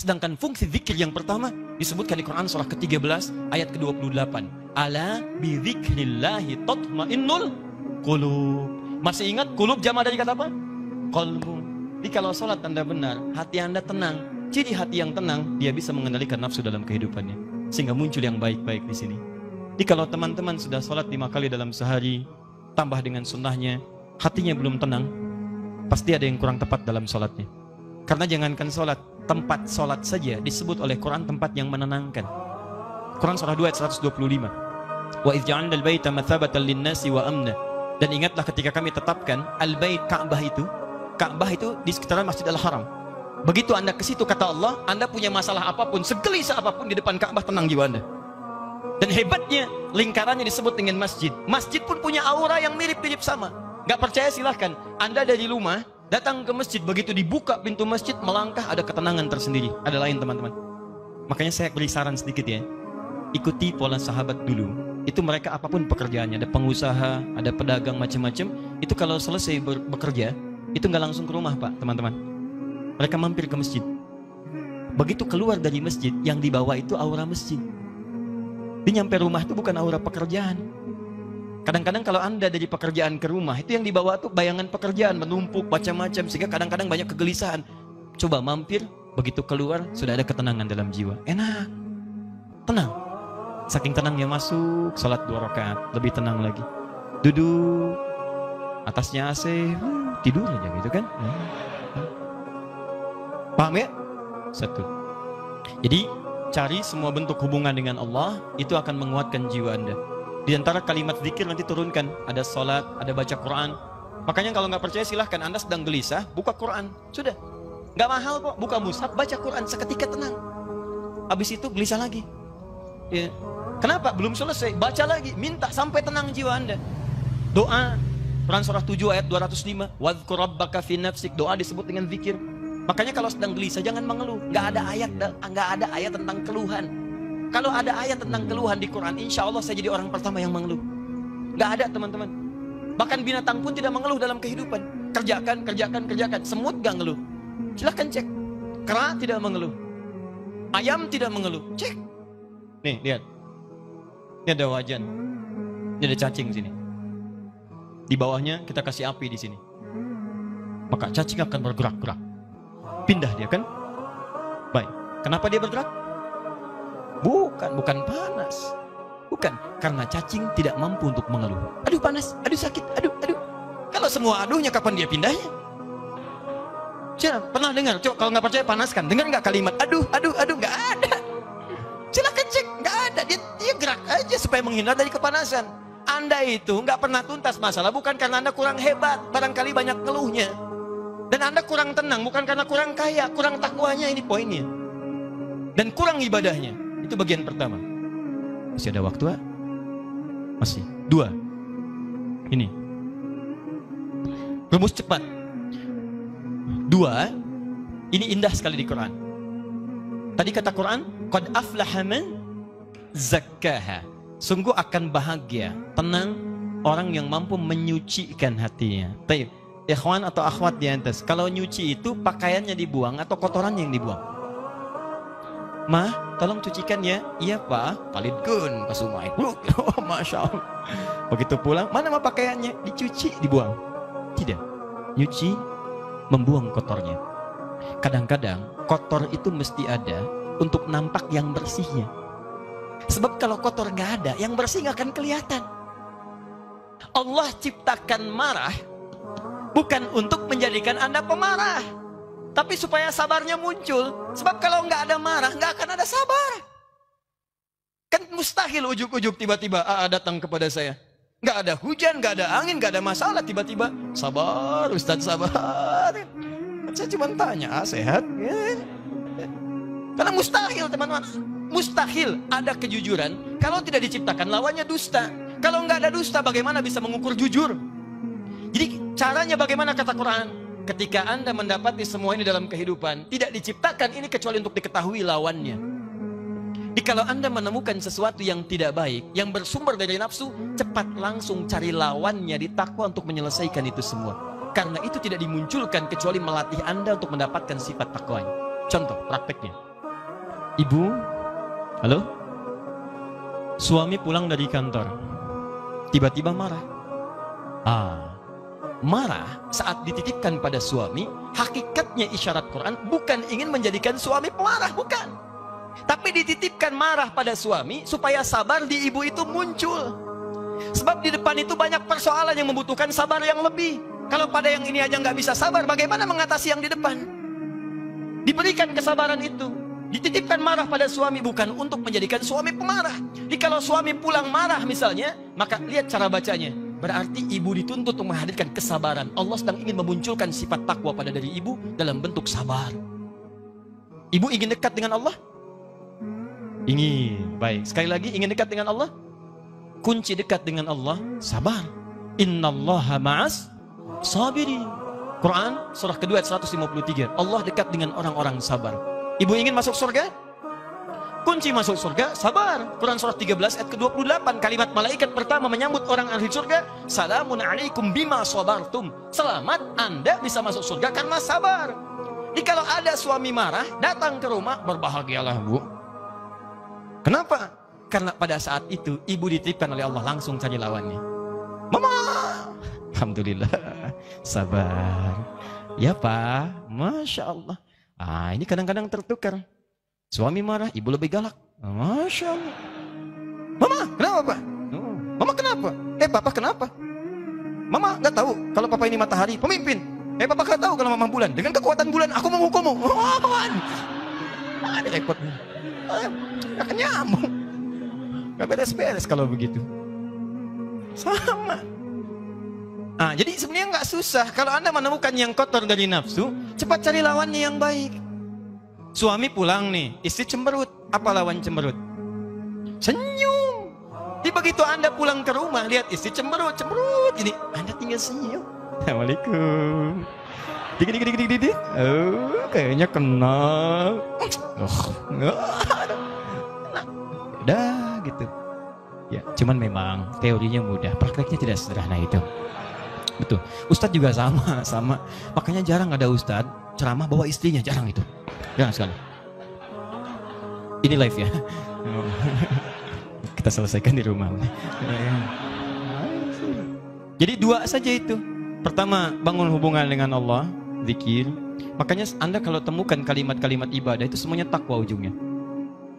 Sedangkan fungsi zikir yang pertama disebutkan di Quran surah ke-13 ayat ke-28. Ala bi dzikrillahi tatmainnul qulub. Masih ingat qulub jama dari kata apa? Qalbu. Jadi kalau sholat Anda benar, hati Anda tenang. Ciri hati yang tenang, dia bisa mengendalikan nafsu dalam kehidupannya. Sehingga muncul yang baik-baik di sini. Jadi kalau teman-teman sudah sholat 5 kali dalam sehari, tambah dengan sunnahnya, hatinya belum tenang, pasti ada yang kurang tepat dalam sholatnya. Karena jangankan sholat, tempat sholat saja disebut oleh Quran tempat yang menenangkan. Quran surah 2 ayat 125. Wa idh ja'alna al-baita mathabatan lin-nasi wa amna. Dan ingatlah ketika kami tetapkan al-bait Ka'bah itu di sekitaran Masjid Al-Haram. Begitu Anda ke situ kata Allah, Anda punya masalah apapun, segelisah apapun di depan Ka'bah, tenang jiwa Anda. Dan hebatnya lingkarannya disebut dengan masjid. Masjid pun punya aura yang mirip-mirip sama. Gak percaya silahkan. Anda dari rumah datang ke masjid, begitu dibuka pintu masjid, melangkah, ada ketenangan tersendiri. Ada lain teman-teman. Makanya saya beri saran sedikit ya. Ikuti pola sahabat dulu. Itu mereka apapun pekerjaannya, ada pengusaha, ada pedagang macam-macam. Itu kalau selesai bekerja, itu nggak langsung ke rumah Pak, teman-teman. Mereka mampir ke masjid. Begitu keluar dari masjid, yang dibawa itu aura masjid. Dia nyampe rumah itu bukan aura pekerjaan. Kadang-kadang kalau Anda dari pekerjaan ke rumah, itu yang dibawa tuh bayangan pekerjaan, menumpuk macam-macam, sehingga kadang-kadang banyak kegelisahan. Coba mampir, begitu keluar, sudah ada ketenangan dalam jiwa. Enak, tenang. Saking tenangnya masuk, sholat 2 rakaat, lebih tenang lagi. Duduk, atasnya AC, tidur aja gitu kan. Paham ya? Satu. Jadi, cari semua bentuk hubungan dengan Allah, itu akan menguatkan jiwa Anda. Di antara kalimat zikir nanti turunkan, ada sholat, ada baca Quran. Makanya kalau nggak percaya silahkan, Anda sedang gelisah, buka Quran, sudah. Nggak mahal kok, buka mushaf, baca Quran, seketika tenang. Habis itu gelisah lagi. Ya. Kenapa? Belum selesai, baca lagi, minta sampai tenang jiwa Anda. Doa, Quran surah 7 ayat 205, wadhkur rabbaka fi nafsik, doa disebut dengan zikir. Makanya kalau sedang gelisah jangan mengeluh. Nggak ada ayat tentang keluhan. Kalau ada ayat tentang keluhan di Quran, insya Allah saya jadi orang pertama yang mengeluh. Nggak ada teman-teman. Bahkan binatang pun tidak mengeluh dalam kehidupan. Kerjakan. Semut nggak ngeluh. Silahkan cek. Kera tidak mengeluh. Ayam tidak mengeluh. Cek. Nih lihat. Ini ada wajan. Ini ada cacing di sini. Di bawahnya kita kasih api di sini. Maka cacing akan bergerak-gerak. Pindah dia kan? Baik. Kenapa dia bergerak? Bukan panas. Bukan, karena cacing tidak mampu untuk mengeluh. Aduh panas, aduh sakit, aduh. Kalau semua aduhnya kapan dia pindahnya? Siapa pernah dengar? Coba kalau nggak percaya panaskan. Dengar nggak kalimat aduh, nggak ada. Silakan cek, nggak ada. Dia gerak aja supaya menghindar dari kepanasan. Anda itu nggak pernah tuntas masalah bukan karena Anda kurang hebat, barangkali banyak keluhnya. Dan Anda kurang tenang bukan karena kurang kaya, kurang takwanya, ini poinnya. Dan kurang ibadahnya. Itu bagian pertama. Masih ada waktu, masih. 2. Ini. Rumus cepat. 2. Ini indah sekali di Quran. Tadi kata Quran, qad aflaha man zakkaha. Sungguh akan bahagia, tenang orang yang mampu menyucikan hatinya. Baik, ikhwan atau akhwat di atas, kalau nyuci itu pakaiannya dibuang atau kotorannya yang dibuang? Mah, tolong cucikan ya. Iya Pak, palidgun ke sungai. Oh, Masya Allah. Begitu pulang, mana mah pakaiannya? Dicuci, dibuang. Tidak, nyuci, membuang kotornya. Kadang-kadang kotor itu mesti ada untuk nampak yang bersihnya. Sebab kalau kotor nggak ada, yang bersih nggak akan kelihatan. Allah ciptakan marah bukan untuk menjadikan Anda pemarah, tapi supaya sabarnya muncul. Sebab kalau nggak ada marah, nggak akan ada sabar. Kan mustahil ujuk-ujuk tiba-tiba datang kepada saya. Nggak ada hujan, nggak ada angin, nggak ada masalah. Tiba-tiba, sabar Ustadz, sabar. Saya cuma tanya, sehat? Karena mustahil teman-teman. Mustahil ada kejujuran. Kalau tidak diciptakan, lawannya dusta. Kalau nggak ada dusta, bagaimana bisa mengukur jujur? Jadi caranya bagaimana kata Quran? Ketika Anda mendapati semua ini dalam kehidupan, tidak diciptakan ini kecuali untuk diketahui lawannya. Jadi kalau Anda menemukan sesuatu yang tidak baik, yang bersumber dari nafsu, cepat langsung cari lawannya di takwa untuk menyelesaikan itu semua. Karena itu tidak dimunculkan kecuali melatih Anda untuk mendapatkan sifat takwanya. Contoh prakteknya. Ibu, halo? Suami pulang dari kantor, tiba-tiba marah. Marah saat dititipkan pada suami, hakikatnya isyarat Quran bukan ingin menjadikan suami pemarah, bukan. Tapi dititipkan marah pada suami supaya sabar di ibu itu muncul. Sebab di depan itu banyak persoalan yang membutuhkan sabar yang lebih. Kalau pada yang ini aja nggak bisa sabar, bagaimana mengatasi yang di depan? Diberikan kesabaran itu. Dititipkan marah pada suami bukan untuk menjadikan suami pemarah. Jadi kalau suami pulang marah misalnya, maka lihat cara bacanya. Berarti ibu dituntut untuk menghadirkan kesabaran. Allah sedang ingin memunculkan sifat takwa pada diri ibu dalam bentuk sabar. Ibu ingin dekat dengan Allah? Ingin. Baik, sekali lagi ingin dekat dengan Allah? Kunci dekat dengan Allah, sabar. Innallaha ma'as sabirin. Quran surah kedua ayat 153. Allah dekat dengan orang-orang sabar. Ibu ingin masuk surga? Kunci masuk surga, sabar. Quran surah 13 ayat ke-28. Kalimat malaikat pertama menyambut orang ahli surga, salamun alaikum bima sabartum. Selamat, Anda bisa masuk surga karena sabar. Jadi kalau ada suami marah, datang ke rumah, berbahagialah bu. Kenapa? Karena pada saat itu, ibu dititipkan oleh Allah langsung cari lawannya. Mama! Alhamdulillah, sabar. Ya Pak, Masya Allah. Ini kadang-kadang tertukar. Suami marah, ibu lebih galak. Masya Allah. Mama, kenapa Pak? Mama kenapa? Papa kenapa? Mama nggak tahu kalau Papa ini matahari, pemimpin. Papa nggak tahu kalau Mama bulan. Dengan kekuatan bulan, aku menghukummu. Ada repot. Nggak nyambung. Nggak beres-beres kalau begitu. Sama. Jadi sebenarnya nggak susah. Kalau Anda menemukan yang kotor dari nafsu, cepat cari lawannya yang baik. Suami pulang nih, istri cemberut. Apa lawan cemberut? Senyum. Jadi begitu Anda pulang ke rumah, lihat istri cemberut. Ini Anda tinggal senyum. Assalamualaikum. Dik. Kayaknya kenal. Udah gitu. Ya, cuman memang teorinya mudah, prakteknya tidak sederhana itu. Betul. Ustadz juga sama. Makanya jarang ada ustadz ceramah bawa istrinya, jarang itu. Jangan sekali. Ini live ya. Kita selesaikan di rumah. Jadi dua saja itu. Pertama, bangun hubungan dengan Allah, zikir. Makanya Anda kalau temukan kalimat-kalimat ibadah itu semuanya takwa ujungnya.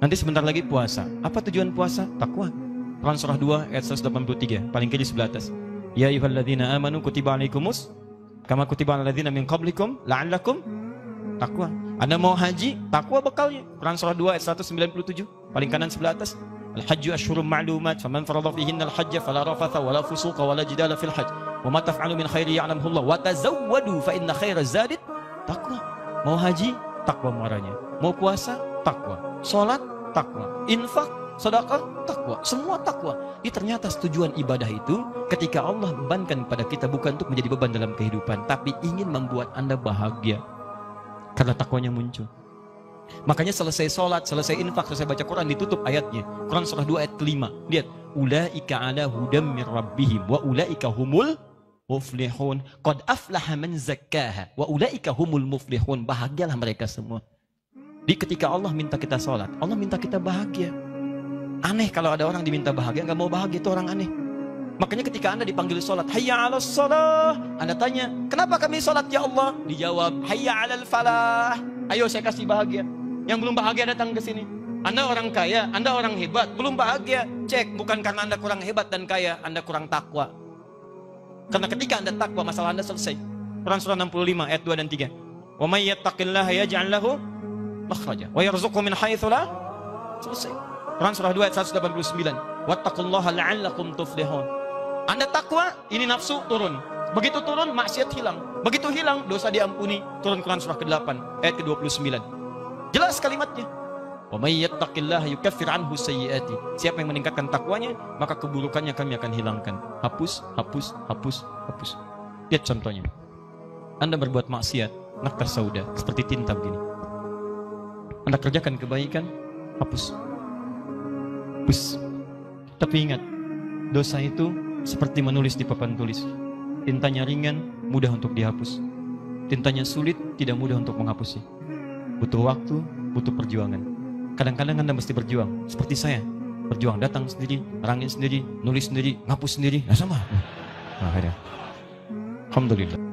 Nanti sebentar lagi puasa. Apa tujuan puasa? Takwa. Quran surah 2 ayat 183, paling kiri sebelah atas. Ya ayyuhalladzina amanu kutiba alaikumus kama kutiba alal ladzina min qablikum la'allakum takwa. Anda mau haji, takwa bekalnya. Quran surah 2 ayat 197, paling kanan sebelah atas. Al-hajju asyhurum ma'lumat, faman farada fihinna al-hajja fala rafatha wala fusuqa wala jidala fil hajj. Wa ma taf'alu min khairi ya'lamhu Allah. Wa tazawwadu fa inna khairaz zadi taqwa. Mau haji, takwa muaranya. Mau puasa, takwa. Salat, takwa. Infak, sedekah, takwa. Semua takwa. Ini ternyata tujuan ibadah itu ketika Allah bebankan pada kita bukan untuk menjadi beban dalam kehidupan, tapi ingin membuat Anda bahagia. Karena takwanya muncul. Makanya selesai sholat, selesai infak, selesai baca Quran, ditutup ayatnya. Quran surah 2 ayat ke-5. Lihat. Ulaika ala hudam min rabbihim wa ulaika humul muflihun. Qad aflaha man zakkaha wa ulaika humul muflihun. Bahagialah mereka semua. Di ketika Allah minta kita sholat, Allah minta kita bahagia. Aneh kalau ada orang diminta bahagia, nggak mau bahagia, itu orang aneh. Makanya ketika Anda dipanggil sholat, hayya 'alas shalah, Anda tanya, kenapa kami sholat ya Allah? Dijawab, hayya 'alal falah. Ayo saya kasih bahagia. Yang belum bahagia datang ke sini. Anda orang kaya, Anda orang hebat, belum bahagia. Cek, bukan karena Anda kurang hebat dan kaya, Anda kurang takwa. Karena ketika Anda takwa, masalah Anda selesai. Quran surah 65 ayat 2 dan 3. Wa may yattaqillaha yaj'al lahu makhraja wa yarzuqhu min haitsu la. Selesai. Quran surah 2 ayat 189. Wattaqullaha la'allakum tuflihun. Anda takwa, ini nafsu turun. Begitu turun, maksiat hilang. Begitu hilang, dosa diampuni. Turun Quran surah ke-8 ayat ke-29. Jelas kalimatnya. Wa may yattaqillaha yukaffir anhu sayyi'ati. Siapa yang meningkatkan takwanya, maka keburukannya kami akan hilangkan. Hapus. Lihat contohnya. Anda berbuat maksiat, naktas sauda, seperti tinta begini. Anda kerjakan kebaikan, hapus. Tapi ingat, dosa itu seperti menulis di papan tulis. Tintanya ringan, mudah untuk dihapus. Tintanya sulit, tidak mudah untuk menghapusnya. Butuh waktu, butuh perjuangan. Kadang-kadang Anda mesti berjuang. Seperti saya. Berjuang, datang sendiri, nerangin sendiri, nulis sendiri, ngapus sendiri. Nah sama. Nah, akhirnya. Alhamdulillah.